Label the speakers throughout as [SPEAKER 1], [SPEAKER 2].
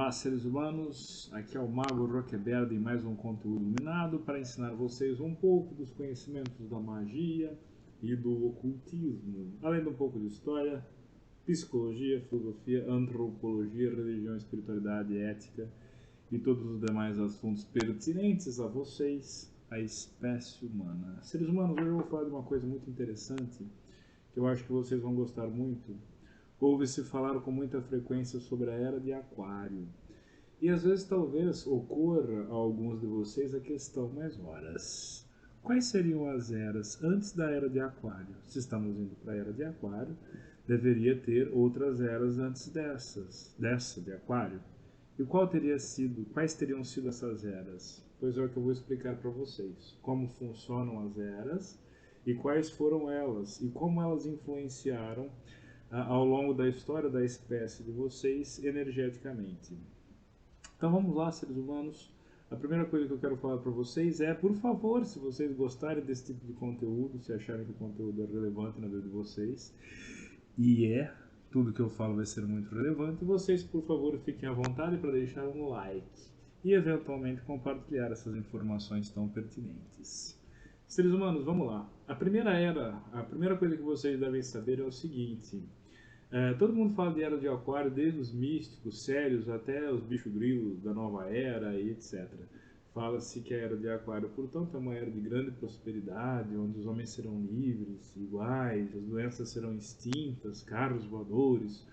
[SPEAKER 1] Olá, seres humanos, aqui é o Mago Roqueberda em mais um conteúdo iluminado para ensinar vocês um pouco dos conhecimentos da magia e do ocultismo, além de um pouco de história, psicologia, filosofia, antropologia, religião, espiritualidade, ética e todos os demais assuntos pertinentes a vocês, a espécie humana. Seres humanos, hoje eu vou falar de uma coisa muito interessante que eu acho que vocês vão gostar muito. Ouve-se falar com muita frequência sobre a Era de Aquário. E às vezes talvez ocorra a alguns de vocês a questão, mas horas, quais seriam as eras antes da Era de Aquário? Se estamos indo para a Era de Aquário, deveria ter outras eras antes dessa de Aquário. E quais teriam sido essas eras? Pois é o que eu vou explicar para vocês. Como funcionam as eras e quais foram elas e como elas influenciaram ao longo da história da espécie de vocês energeticamente. Então vamos lá, seres humanos. A primeira coisa que eu quero falar para vocês é, por favor, se vocês gostarem desse tipo de conteúdo, se acharem que o conteúdo é relevante na vida de vocês, e tudo que eu falo vai ser muito relevante, vocês, por favor, fiquem à vontade para deixar um like e, eventualmente, compartilhar essas informações tão pertinentes. Seres humanos, vamos lá. A primeira coisa que vocês devem saber é o seguinte. Todo mundo fala de Era de Aquário, desde os místicos, sérios, até os bichos grilos da nova era e etc. Fala-se que a Era de Aquário, portanto, é uma era de grande prosperidade, onde os homens serão livres, iguais, as doenças serão extintas, carros voadores,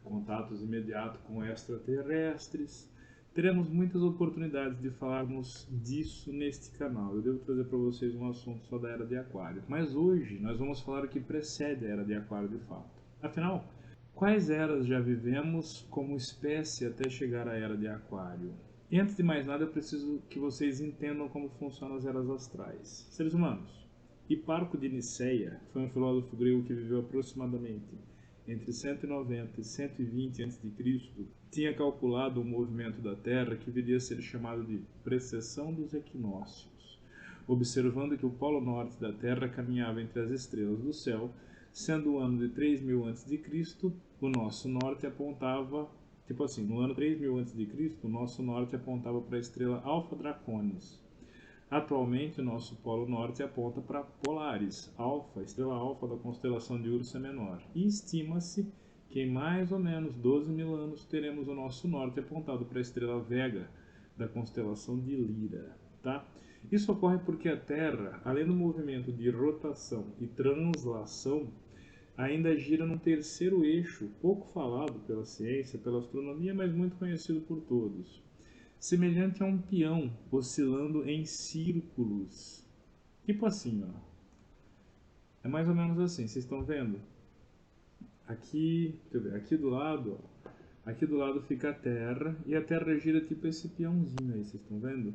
[SPEAKER 1] contatos imediatos com extraterrestres. Teremos muitas oportunidades de falarmos disso neste canal. Eu devo trazer para vocês um assunto só da Era de Aquário. Mas hoje nós vamos falar o que precede a Era de Aquário de fato. Afinal, quais eras já vivemos como espécie até chegar à Era de Aquário? E antes de mais nada, eu preciso que vocês entendam como funcionam as eras astrais. Seres humanos, Hiparco de Niceia foi um filósofo grego que viveu aproximadamente entre 190 e 120 a.C., tinha calculado o movimento da Terra que viria a ser chamado de precessão dos equinócios, observando que o polo norte da Terra caminhava entre as estrelas do céu, sendo o ano de 3000 a.C., o nosso norte apontava, no ano 3000 a.C., o nosso norte apontava para a estrela Alfa Draconis. Atualmente, o nosso polo norte aponta para Polaris, estrela alfa da constelação de Ursa Menor. E estima-se que em mais ou menos 12 mil anos teremos o nosso norte apontado para a estrela Vega, da constelação de Lira. Tá? Isso ocorre porque a Terra, além do movimento de rotação e translação, ainda gira num terceiro eixo, pouco falado pela ciência, pela astronomia, mas muito conhecido por todos. Semelhante a um peão oscilando em círculos. Tipo assim, ó. É mais ou menos assim, vocês estão vendo? Aqui, deixa eu ver, aqui do lado fica a Terra, e a Terra gira tipo esse peãozinho aí, vocês estão vendo?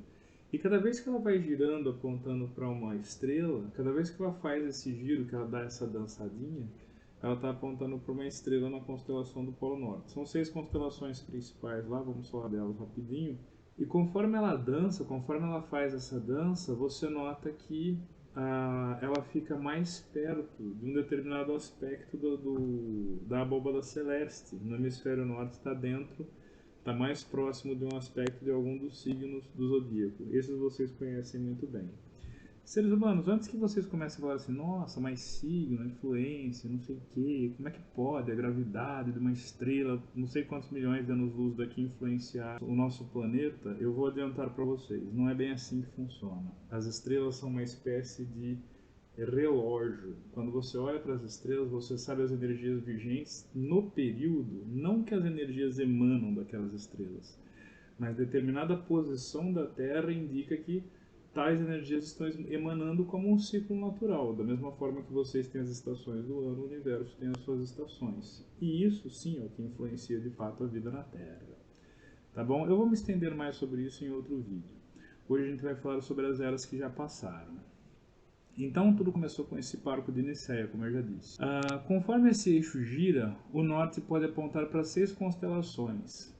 [SPEAKER 1] E cada vez que ela vai girando, apontando para uma estrela, cada vez que ela faz esse giro, que ela dá essa dançadinha, ela está apontando para uma estrela na constelação do Polo Norte. São 6 constelações principais lá, vamos falar delas rapidinho. E conforme ela dança, conforme ela faz essa dança, você nota que ela fica mais perto de um determinado aspecto da abóbada celeste. No hemisfério norte está dentro, está mais próximo de um aspecto de algum dos signos do zodíaco. Esses vocês conhecem muito bem. Seres humanos, antes que vocês comecem a falar assim, nossa, mas signo, influência, não sei o que, como é que pode a gravidade de uma estrela, não sei quantos milhões de anos-luz daqui influenciar o nosso planeta, eu vou adiantar para vocês, não é bem assim que funciona. As estrelas são uma espécie de relógio. Quando você olha para as estrelas, você sabe as energias vigentes no período, não que as energias emanam daquelas estrelas, mas determinada posição da Terra indica que tais energias estão emanando como um ciclo natural, da mesma forma que vocês têm as estações do ano, o universo tem as suas estações. E isso sim é o que influencia de fato a vida na Terra. Tá bom? Eu vou me estender mais sobre isso em outro vídeo. Hoje a gente vai falar sobre as eras que já passaram. Então tudo começou com esse Hiparco de Niceia, como eu já disse. Conforme esse eixo gira, o norte pode apontar para 6 constelações: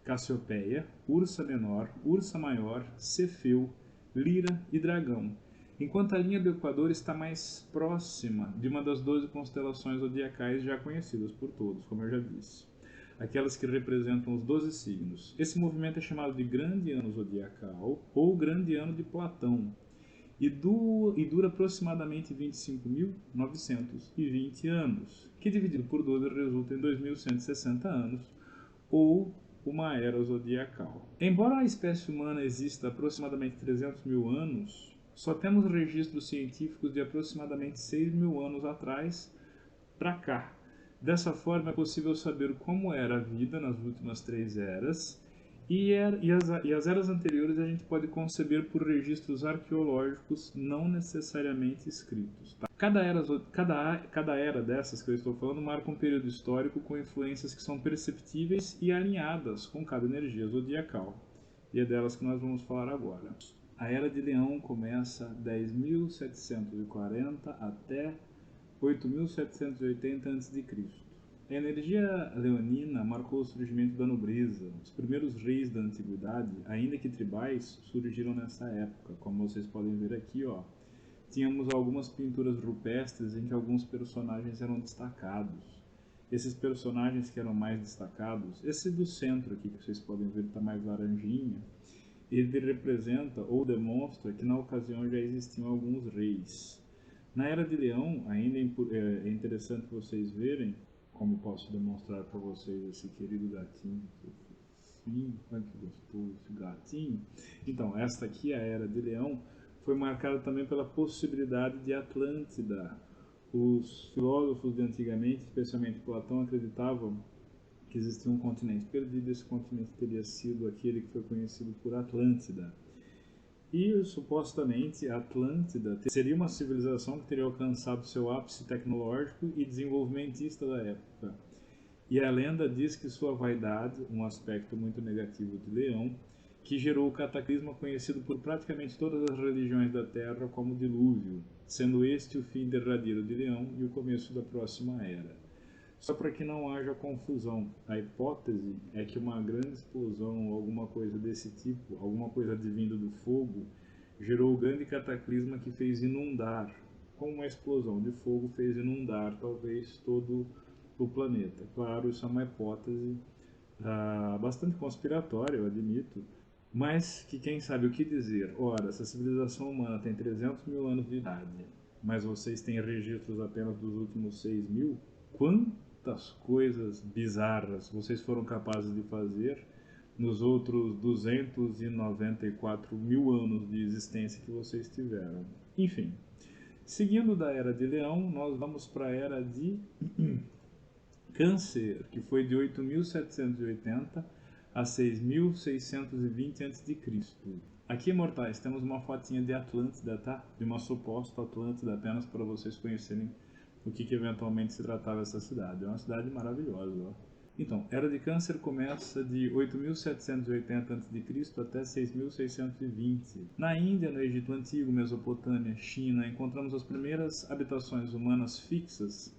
[SPEAKER 1] Cassiopeia, Ursa Menor, Ursa Maior, Cefeu, Lira e Dragão, enquanto a linha do Equador está mais próxima de uma das 12 constelações zodiacais já conhecidas por todos, como eu já disse. aquelas que representam os 12 signos. Esse movimento é chamado de Grande Ano Zodiacal ou Grande Ano de Platão e dura aproximadamente 25.920 anos, que dividido por 12 resulta em 2.160 anos, ou uma era zodiacal. Embora a espécie humana exista há aproximadamente 300 mil anos, só temos registros científicos de aproximadamente 6 mil anos atrás para cá. Dessa forma, é possível saber como era a vida nas últimas 3 eras, e as eras anteriores a gente pode conceber por registros arqueológicos não necessariamente escritos. Tá? Cada era dessas que eu estou falando marca um período histórico com influências que são perceptíveis e alinhadas com cada energia zodiacal. E é delas que nós vamos falar agora. A Era de Leão começa 10.740 até 8.780 a.C. A energia leonina marcou o surgimento da nobreza. Os primeiros reis da antiguidade, ainda que tribais, surgiram nessa época. Como vocês podem ver aqui, ó, tínhamos algumas pinturas rupestres em que alguns personagens eram destacados. Esses personagens que eram mais destacados, esse do centro aqui que vocês podem ver está mais laranjinha, ele representa ou demonstra que na ocasião já existiam alguns reis. Na Era de Leão, ainda é interessante vocês verem, como posso demonstrar para vocês esse querido gatinho. Sim, olha que gostoso esse gatinho. Então, esta aqui, a Era de Leão, foi marcada também pela possibilidade de Atlântida. Os filósofos de antigamente, especialmente Platão, acreditavam que existia um continente perdido. Esse continente teria sido aquele que foi conhecido por Atlântida. E, supostamente, a Atlântida seria uma civilização que teria alcançado seu ápice tecnológico e desenvolvimentista da época. E a lenda diz que sua vaidade, um aspecto muito negativo de Leão, que gerou o cataclisma conhecido por praticamente todas as religiões da Terra como dilúvio, sendo este o fim derradeiro de Leão e o começo da próxima era. Só para que não haja confusão, a hipótese é que uma grande explosão ou alguma coisa desse tipo, alguma coisa advinda do fogo, gerou o grande cataclisma que fez inundar, como uma explosão de fogo fez inundar talvez todo o planeta. Claro, isso é uma hipótese bastante conspiratória, eu admito, mas que quem sabe o que dizer. Ora, essa civilização humana tem 300 mil anos de idade, mas vocês têm registros apenas dos últimos 6 mil? Quantas coisas bizarras vocês foram capazes de fazer nos outros 294 mil anos de existência que vocês tiveram. Enfim, seguindo da Era de Leão, nós vamos para a Era de Câncer, que foi de 8.780 a 6.620 a.C. Aqui, mortais, temos uma fotinha de Atlântida, tá? De uma suposta Atlântida, apenas para vocês conhecerem o que eventualmente se tratava essa cidade. É uma cidade maravilhosa, ó. Então, Era de Câncer começa de 8.780 a.C. até 6.620. Na Índia, no Egito Antigo, Mesopotâmia, China, encontramos as primeiras habitações humanas fixas,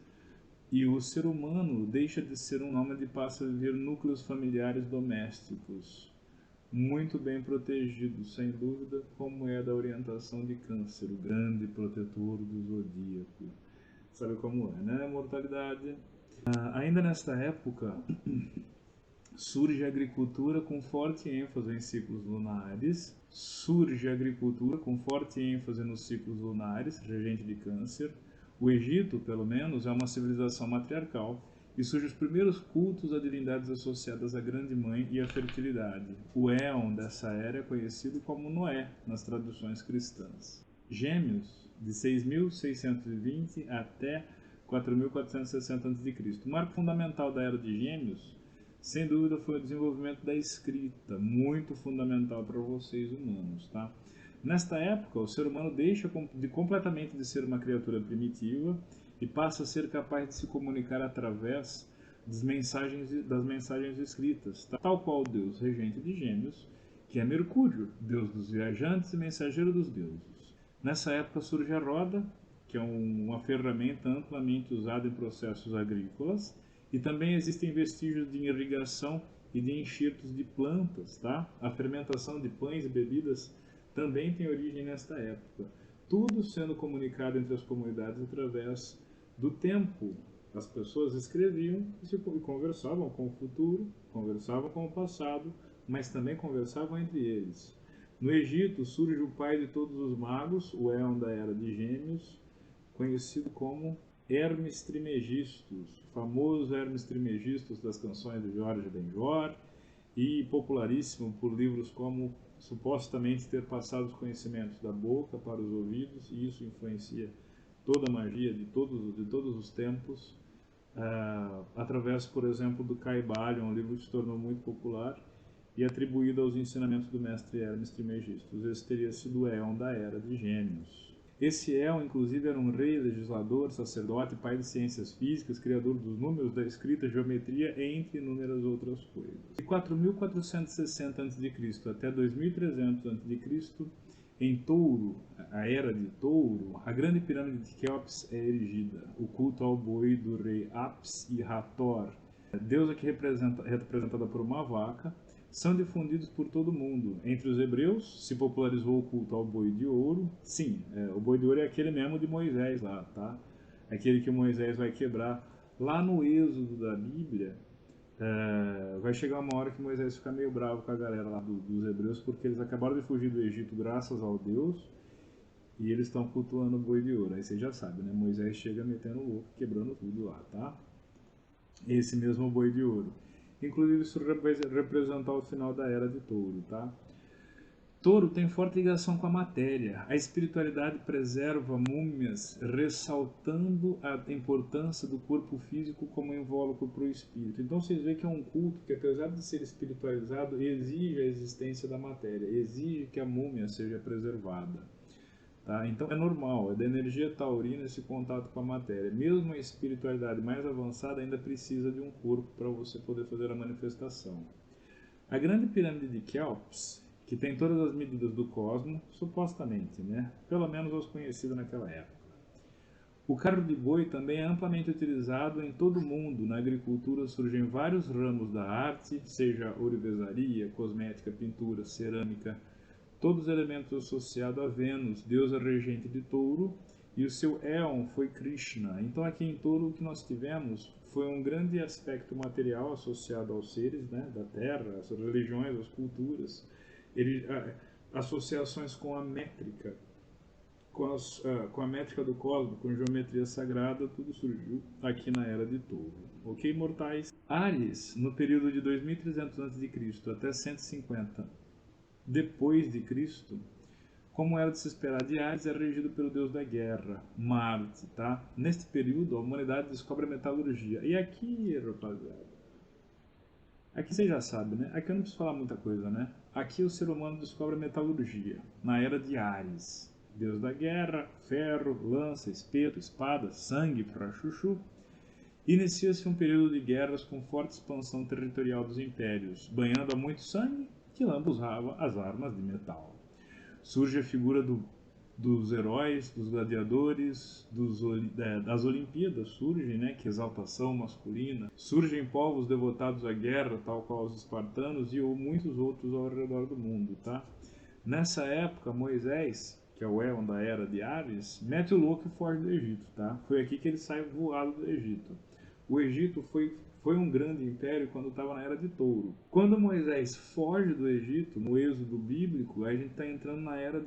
[SPEAKER 1] e o ser humano deixa de ser um nômade e passa a viver núcleos familiares domésticos, muito bem protegidos, sem dúvida, como é da orientação de Câncer, o grande protetor do zodíaco. Sabe como é, né? Mortalidade. Ainda nesta época, surge a agricultura com forte ênfase em ciclos lunares. Surge a agricultura com forte ênfase nos ciclos lunares, regente de Câncer. O Egito, pelo menos, é uma civilização matriarcal e surgem os primeiros cultos a divindades associadas à Grande Mãe e à fertilidade. O éon dessa era é conhecido como Noé nas traduções cristãs. Gêmeos, de 6.620 até 4.460 a.C. O marco fundamental da Era de Gêmeos, sem dúvida, foi o desenvolvimento da escrita, muito fundamental para vocês humanos, tá? Nesta época, o ser humano deixa completamente de ser uma criatura primitiva e passa a ser capaz de se comunicar através das mensagens escritas, tal qual o deus regente de Gêmeos, que é Mercúrio, deus dos viajantes e mensageiro dos deuses. Nessa época surge a roda, que é uma ferramenta amplamente usada em processos agrícolas, e também existem vestígios de irrigação e de enxertos de plantas, tá? A fermentação de pães e bebidas também tem origem nesta época. Tudo sendo comunicado entre as comunidades através do tempo. As pessoas escreviam e conversavam com o futuro, conversavam com o passado, mas também conversavam entre eles. No Egito surge o pai de todos os magos, o Éon da Era de Gêmeos, conhecido como Hermes Trismegistus, famoso Hermes Trismegistus das canções de Jorge Benjor e popularíssimo por livros como supostamente ter passado os conhecimentos da boca para os ouvidos, e isso influencia toda a magia de todos os tempos, através, por exemplo, do Caibalion, um livro que se tornou muito popular e atribuído aos ensinamentos do mestre Hermes Trismegistus. Esse teria sido o Éon da Era de Gêmeos. Esse Éon, inclusive, era um rei, legislador, sacerdote, pai de ciências físicas, criador dos números, da escrita, geometria, entre inúmeras outras coisas. De 4.460 a.C. até 2.300 a.C., em Touro, a Era de Touro, a grande pirâmide de Quéops é erigida. O culto ao boi do rei Apis e Hathor, deusa que representada por uma vaca, são difundidos por todo o mundo. Entre os hebreus se popularizou o culto ao boi de ouro. Sim, o boi de ouro é aquele mesmo de Moisés lá, tá? Aquele que Moisés vai quebrar. Lá no Êxodo da Bíblia, vai chegar uma hora que Moisés fica meio bravo com a galera lá dos hebreus, porque eles acabaram de fugir do Egito graças ao Deus, e eles estão cultuando o boi de ouro. Aí você já sabe, né? Moisés chega metendo o louco, quebrando tudo lá, tá? Esse mesmo boi de ouro. Inclusive isso vai representar o final da Era de Touro, tá? Touro tem forte ligação com a matéria. A espiritualidade preserva múmias, ressaltando a importância do corpo físico como invólucro para o espírito. Então vocês veem que é um culto que, apesar de ser espiritualizado, exige a existência da matéria, exige que a múmia seja preservada. Tá? Então é normal, é da energia taurina esse contato com a matéria. Mesmo a espiritualidade mais avançada ainda precisa de um corpo para você poder fazer a manifestação. A grande pirâmide de Quéops, que tem todas as medidas do cosmos, supostamente, né? Pelo menos os conhecidos naquela época. O carro de boi também é amplamente utilizado em todo o mundo. Na agricultura surgem vários ramos da arte, seja ourivesaria, cosmética, pintura, cerâmica, todos os elementos associados a Vênus, deusa regente de Touro, e o seu Éon foi Krishna. Então aqui em Touro o que nós tivemos foi um grande aspecto material associado aos seres, né, da Terra, às religiões, às culturas, associações com a métrica, com a métrica do cosmos, com geometria sagrada, tudo surgiu aqui na Era de Touro. Ok, mortais? Áries, no período de 2300 a.C. até 150 depois de Cristo, como era de se esperar de Ares, é regido pelo deus da guerra, Marte, tá? Neste período, a humanidade descobre a metalurgia. E aqui, rapaziada, aqui você já sabe, né? Aqui eu não preciso falar muita coisa, né? Aqui o ser humano descobre a metalurgia, na era de Ares. Deus da guerra, ferro, lança, espeto, espada, sangue para chuchu. Inicia-se um período de guerras com forte expansão territorial dos impérios, banhando a muito sangue que lambuzava as armas de metal. Surge a figura dos heróis, dos gladiadores, das Olimpíadas surgem, né, que exaltação masculina. Surgem povos devotados à guerra, tal qual os espartanos e muitos outros ao redor do mundo, tá? Nessa época, Moisés, que é o Éon da Era de Ares, mete o louco e foge do Egito, tá? Foi aqui que ele sai voado do Egito. O Egito foi um grande império quando estava na Era de Touro. Quando Moisés foge do Egito, no êxodo bíblico, a gente está entrando na era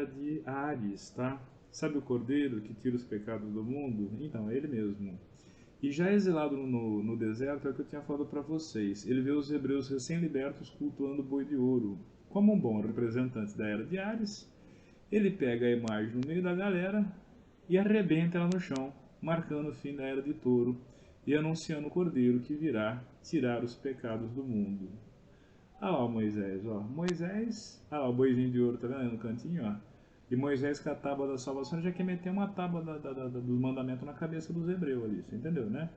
[SPEAKER 1] de Ares, tá? Sabe o cordeiro que tira os pecados do mundo? Então, é ele mesmo. E já exilado no deserto, é o que eu tinha falado para vocês. Ele vê os hebreus recém-libertos cultuando o boi de ouro. Como um bom representante da Era de Ares, ele pega a imagem no meio da galera e arrebenta ela no chão, marcando o fim da Era de Touro e anunciando o Cordeiro que virá tirar os pecados do mundo. Ah lá o Moisés, ó. Moisés, ah lá o boizinho de ouro, tá vendo aí no cantinho, ó. E Moisés com a tábua da salvação já quer meter uma tábua do mandamento na cabeça dos hebreus ali, você entendeu, né?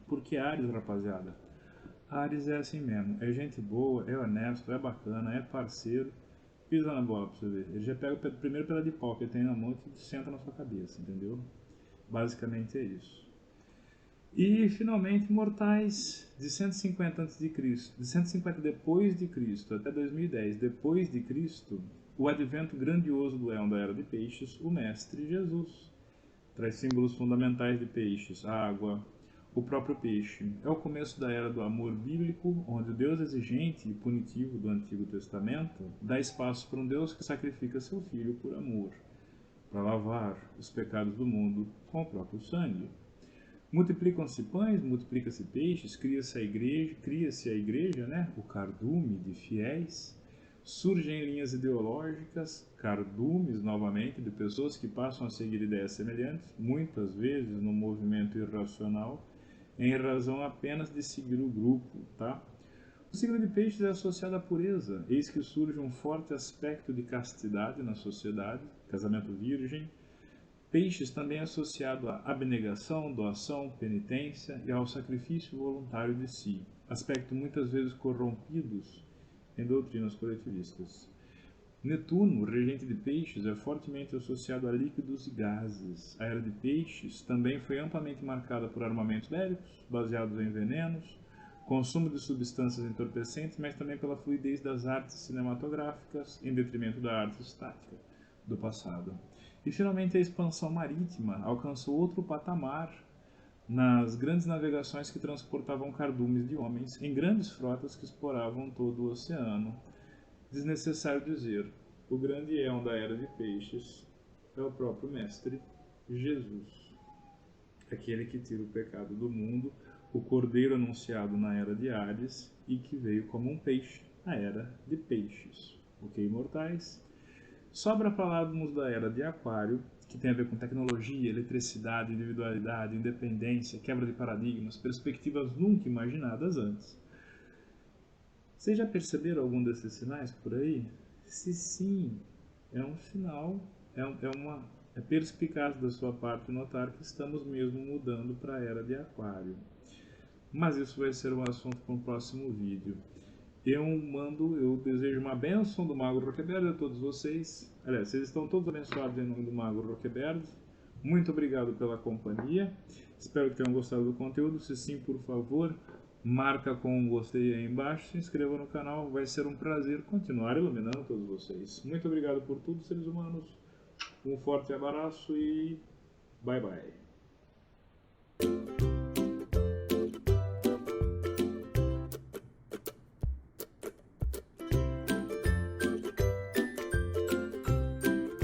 [SPEAKER 1] Porque Ares, rapaziada, Ares é assim mesmo, é gente boa, é honesto, é bacana, é parceiro, pisa na bola pra você ver. Ele já pega o primeiro pedaço de pau que ele tem na mão e senta na sua cabeça, entendeu? Basicamente é isso. E finalmente mortais de 150 a.C., de 150 depois de Cristo até 2010 depois de Cristo, o advento grandioso do Éon da Era de Peixes, o Mestre Jesus. traz símbolos fundamentais de peixes, a água, o próprio peixe. É o começo da era do amor bíblico, onde o Deus exigente e punitivo do Antigo Testamento dá espaço para um Deus que sacrifica seu filho por amor, para lavar os pecados do mundo com o próprio sangue. Multiplicam-se pães, multiplica-se peixes, cria-se a igreja, né? O cardume de fiéis. Surgem linhas ideológicas, cardumes novamente, de pessoas que passam a seguir ideias semelhantes, muitas vezes no movimento irracional, em razão apenas de seguir o grupo, tá? O signo de peixes é associado à pureza, eis que surge um forte aspecto de castidade na sociedade, casamento virgem. Peixes também é associado à abnegação, doação, penitência e ao sacrifício voluntário de si, aspecto muitas vezes corrompidos em doutrinas coletivistas. Netuno, regente de peixes, é fortemente associado a líquidos e gases. A era de peixes também foi amplamente marcada por armamentos bélicos, baseados em venenos, consumo de substâncias entorpecentes, mas também pela fluidez das artes cinematográficas, em detrimento da arte estática do passado. E finalmente a expansão marítima alcançou outro patamar nas grandes navegações que transportavam cardumes de homens em grandes frotas que exploravam todo o oceano. Desnecessário dizer, o grande éon da era de peixes é o próprio Mestre Jesus, aquele que tira o pecado do mundo, o cordeiro anunciado na era de Ares e que veio como um peixe na era de peixes. Ok, mortais? Sobra falarmos da era de Aquário, que tem a ver com tecnologia, eletricidade, individualidade, independência, quebra de paradigmas, perspectivas nunca imaginadas antes. Vocês já perceberam algum desses sinais por aí? Se sim, é um sinal, é perspicaz da sua parte notar que estamos mesmo mudando para a era de Aquário. Mas isso vai ser um assunto para um próximo vídeo. Eu desejo uma bênção do Mago Roqueberto a todos vocês. Aliás, vocês estão todos abençoados em nome do Mago Roqueberto. Muito obrigado pela companhia. Espero que tenham gostado do conteúdo. Se sim, por favor, marca com um gostei aí embaixo. Se inscreva no canal. Vai ser um prazer continuar iluminando todos vocês. Muito obrigado por tudo, seres humanos. Um forte abraço e bye bye.